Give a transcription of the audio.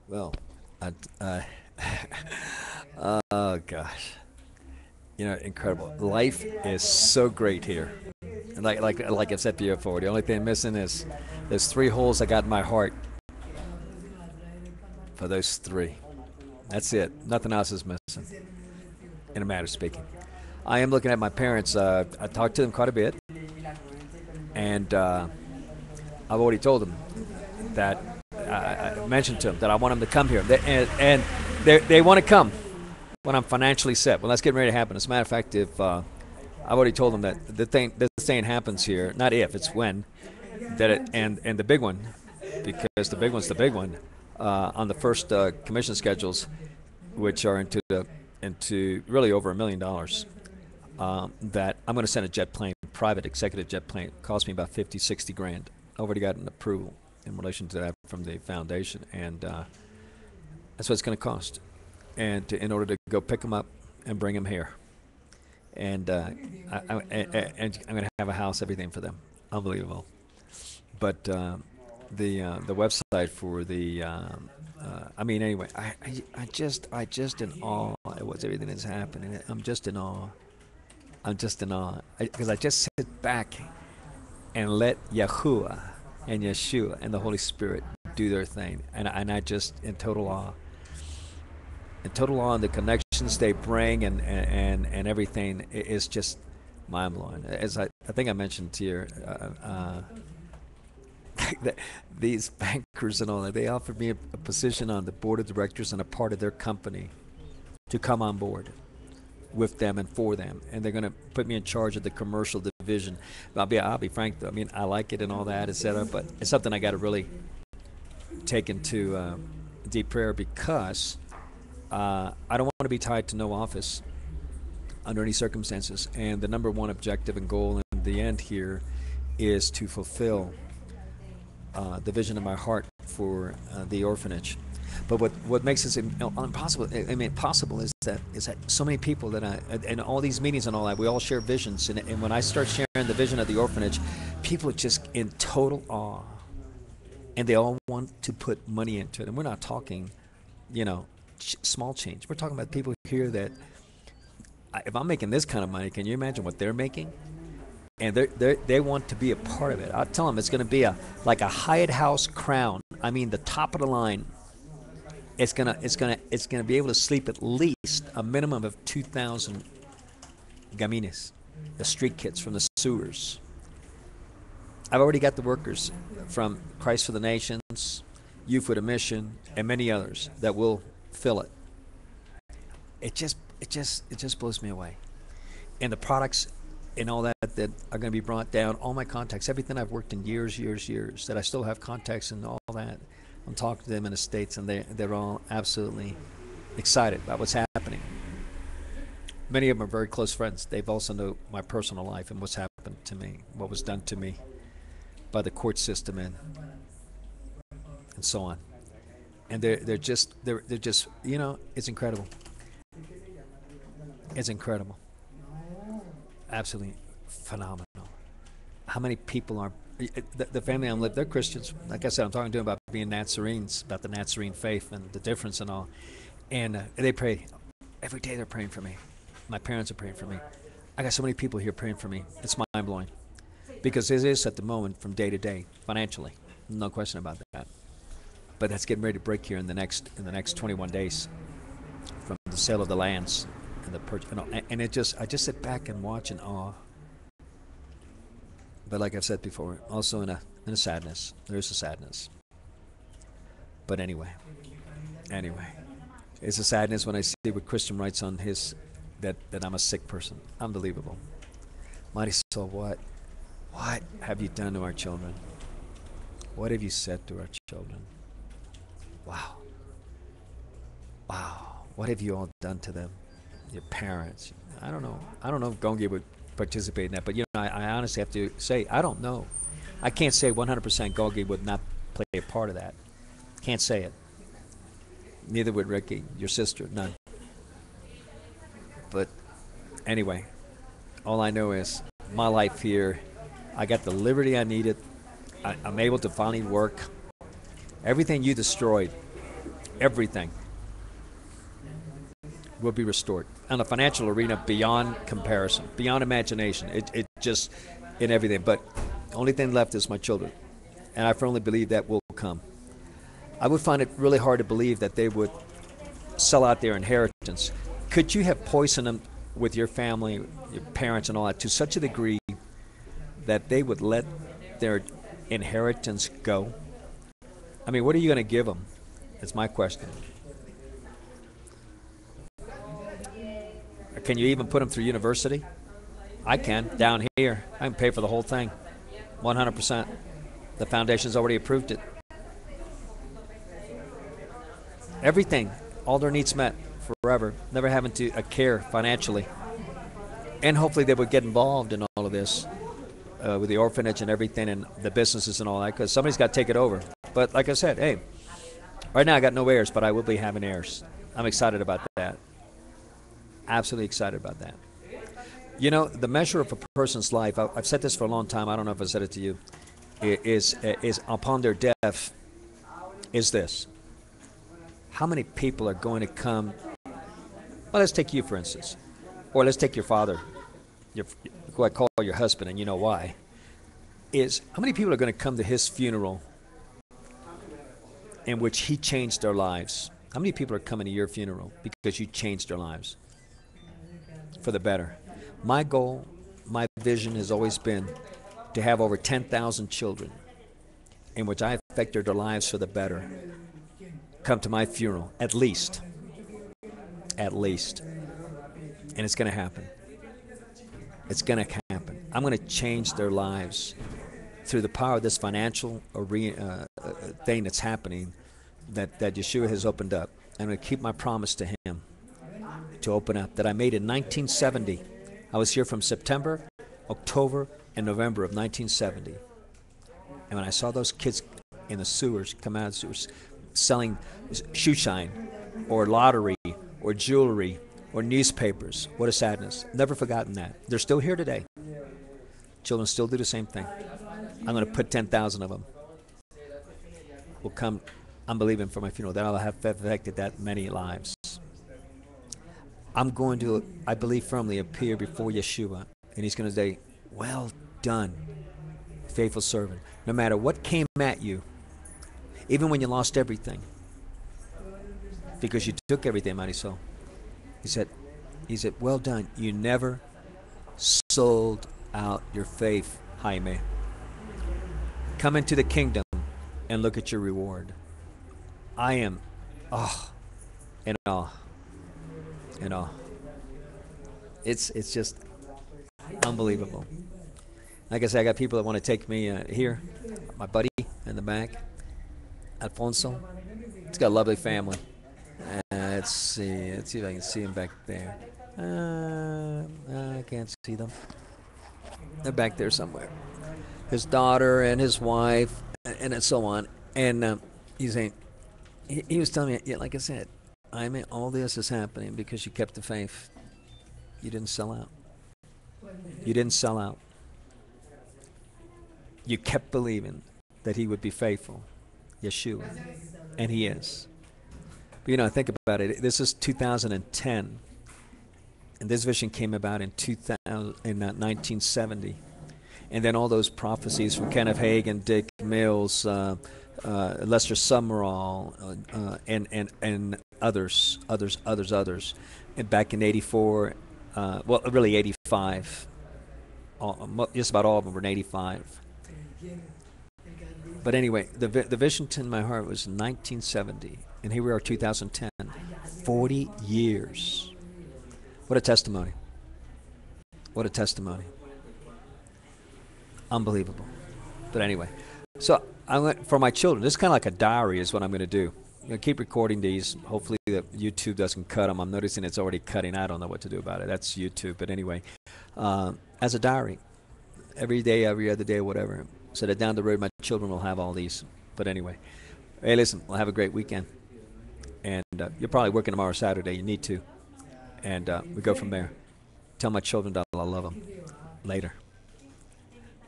Well, I, uh, oh gosh, incredible. Life is so great here. And like I said before, the only thing missing is there's three holes I got in my heart for those three. That's it. Nothing else is missing, in a matter of speaking. I am looking at my parents. I talked to them quite a bit, and I've already told them that I mentioned to them that I want them to come here, and they want to come when I'm financially set. Well, that's getting ready to happen. As a matter of fact, if I've already told them that this thing happens here, not if, it's when, that it, and the big one, because the big one's the big one, on the first commission schedules, which are into really over $1 million. That I'm going to send a jet plane, private executive jet plane. It cost me about 50, 60 grand. I already got an approval in relation to that from the foundation, and that's what it's going to cost. And in order to go pick them up and bring them here, and and I'm going to have a house, everything for them. Unbelievable. But the website for the I mean, anyway, I just in awe at what's everything that's happening. I'm just in awe. I'm just in awe because I just sit back and let Yahuwah and Yeshua and the Holy Spirit do their thing, and I just in total awe, and the connections they bring, and everything is just mind blowing. As I think I mentioned to you, these bankers and all that, they offered me a position on the board of directors and a part of their company to come on board with them and for them, and they're going to put me in charge of the commercial division. I'll be frank though. I mean, I like it and all that, etc. But it's something I got to really take into deep prayer because I don't want to be tied to no office under any circumstances. And the number one objective and goal in the end here is to fulfill the vision of my heart for the orphanage. But what makes this impossible? I mean, possible is that so many people that and all these meetings and all that, we all share visions, and when I start sharing the vision of the orphanage, people are just in total awe, and they all want to put money into it. And we're not talking, small change. We're talking about people here that, if I'm making this kind of money, can you imagine what they're making? And they want to be a part of it. I'll tell them it's going to be like a Hyatt House crown. I mean, the top of the line. It's gonna be able to sleep at least a minimum of 2,000 gamines, the street kids from the sewers. I've already got the workers from Christ for the Nations, Youth with a Mission, and many others that will fill it. It just blows me away. And the products and all that are going to be brought down. All my contacts, everything I've worked in years, that I still have contacts and all that. I'm talking to them in the States, and they're all absolutely excited about what's happening. Many of them are very close friends. They've also know my personal life and what's happened to me, what was done to me by the court system, and so on. And they're just it's incredible. It's incredible. Absolutely phenomenal. How many people are the family I'm with? They're Christians. Like I said, I'm talking to them about being Nazarenes, about the Nazarene faith and the difference and all. And they pray every day. They're praying for me. My parents are praying for me. I got so many people here praying for me. It's mind blowing, because it is at the moment from day to day financially, no question about that. But that's getting ready to break here in the next 21 days from the sale of the lands and the purchase. And I just sit back and watch in awe. But like I've said before, also in a sadness. There's a sadness. But anyway, it's a sadness when I see what Christian writes on his that I'm a sick person. Unbelievable. Marisol, what have you done to our children? What have you said to our children? Wow. What have you all done to them? Your parents. I don't know if Gongi would participate in that, but I honestly have to say I don't know. I can't say 100% Gongi would not play a part of that. Can't say it. Neither would Ricky, your sister, none. But anyway, all I know is my life here, I got the liberty I needed. I'm able to finally work. Everything you destroyed, everything will be restored. On the financial arena, beyond comparison, beyond imagination. It just, in everything. But the only thing left is my children. And I firmly believe that will come. I would find it really hard to believe that they would sell out their inheritance. Could you have poisoned them with your family, your parents and all that, to such a degree that they would let their inheritance go? I mean, what are you going to give them? That's my question. Can you even put them through university? I can, down here. I can pay for the whole thing, 100%. The foundation's already approved it. Everything, all their needs met forever, never having to care financially. And hopefully they would get involved in all of this with the orphanage and everything and the businesses and all that, because somebody's got to take it over. But like I said, hey, right now I got no heirs, but I will be having heirs. I'm excited about that. Absolutely excited about that. You know, the measure of a person's life, I've said this for a long time, I don't know if I said it to you, is upon their death, is this. How many people are going to come? Well, let's take you, for instance. Or let's take your father, who I call your husband, and you know why. Is how many people are going to come to his funeral in which he changed their lives? How many people are coming to your funeral because you changed their lives for the better? My goal, my vision has always been to have over 10,000 children in which I affected their lives for the better come to my funeral, at least. At least. And it's going to happen. It's going to happen. I'm going to change their lives through the power of this financial arena, thing that's happening that Yeshua has opened up. I'm going to keep my promise to him to open up that I made in 1970. I was here from September, October, and November of 1970. And when I saw those kids in the sewers, come out of the sewers, selling shoe shine or lottery or jewelry or newspapers, what a sadness. Never forgotten that. They're still here today. Children still do the same thing. I'm going to put 10,000 of them will come, I'm believing, for my funeral, that I'll have affected that many lives. I'm going to, I believe firmly, appear before Yeshua, and he's going to say, well done, faithful servant. No matter what came at you, even when you lost everything, because you took everything, Marisol. He said, well done. You never sold out your faith, Jaime. Come into the kingdom and look at your reward. I am, in awe. In awe. It's just unbelievable. Like I said, I got people that want to take me here. My buddy in the back, Alfonso. He's got a lovely family. Let's see. Let's see if I can see him back there. I can't see them. They're back there somewhere. His daughter and his wife, and so on. And he's saying, he was telling me, yeah, like I said, I mean, all this is happening because you kept the faith. You didn't sell out. You didn't sell out. You kept believing that he would be faithful, Yeshua, and he is. But, you know, think about it. This is 2010, and this vision came about in 1970. And then all those prophecies from Kenneth Hagin, Dick Mills, Lester Summerall, and others. And back in 84, well, really 85. Just about all of them were in 85. But anyway, the vision in my heart was 1970, and here we are, 2010. 40 years. What a testimony. What a testimony. Unbelievable. But anyway, so for my children, this is kind of like a diary is what I'm going to do. I'm going to keep recording these. Hopefully that YouTube doesn't cut them. I'm noticing it's already cutting. I don't know what to do about it. That's YouTube. But anyway, as a diary, every day, every other day, whatever, so that down the road my children will have all these. But anyway, hey, listen, we'll have a great weekend. And you're probably working tomorrow, Saturday. You need to. And we go from there. Tell my children that I love them. Later.